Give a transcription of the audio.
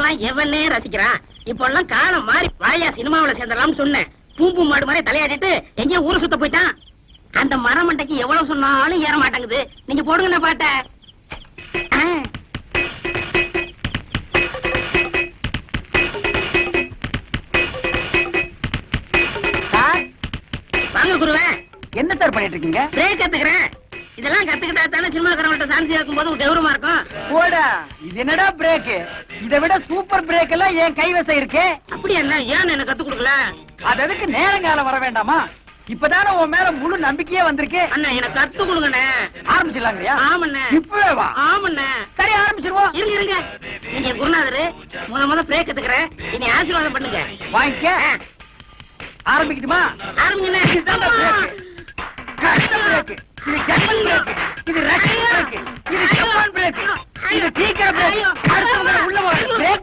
அப்பெல்லாம் எவனே ரசிக்கிறான். இப்ப எல்லாம் காலம் மாறி வாயா சினிமாவில சேர்ந்தலாம்னு சொன்னேன். பூம்பு மாடு மாதிரி தலையாடிட்டு எங்கேயோ ஊரை சுத்த போயிட்டான். அந்த மரமண்டைக்கு எவ்வளவு சொன்னாலும் ஏற மாட்டேங்குது. நீங்க போடுங்க பாட்ட. வாங்க குருவே. என்ன சார் பண்ணிட்டு இருக்கீங்க? பிரேக் கத்துக்கிறேன். இதெல்லாம் கத்துக்கிட்டா தானே சினிமாக்காரங்கள்ட்ட சான்ஸ் இருக்கும் போது கௌரவமா இருக்கும். போடா, இது என்னடா பிரேக்? இதை விட சூப்பர் பிரேக் எல்லாம் என் கைவசம் இருக்கே. அப்படி என்ன ஏன் எனக்கு கத்து கொடுக்கல? அது அதுக்கு நேரங்காலம் வர வேண்டாமா? இப்பதானே உன் மேல முழு நம்பிக்கையே வந்திருக்கு. அண்ணா எனக்கு கத்து கொடுங்கண்ணே. ஆரம்பிச்சிடலாங்கய்யா? ஆமண்ணே. இப்பவே வா. ஆமண்ணே. சரி, ஆரம்பிச்சிருவோம். இருங்க இருங்க. நீங்க குருநாதரு முத பிரேக் கத்துக்கிறேன். இனி ஆசீர்வாதம் பண்ணுங்க. வாங்கிக்க. ஆரம்பிக்கட்டுமா? ஆரம்பிங்கண்ணே. இது ஜெர்மன் பிரேக், இது ரஷ்யன் பிரேக், இது ஜப்பான் பிரேக், இது சீக்கிரம் பிரேக். அடுத்தவங்க உள்ள போற பிரேக்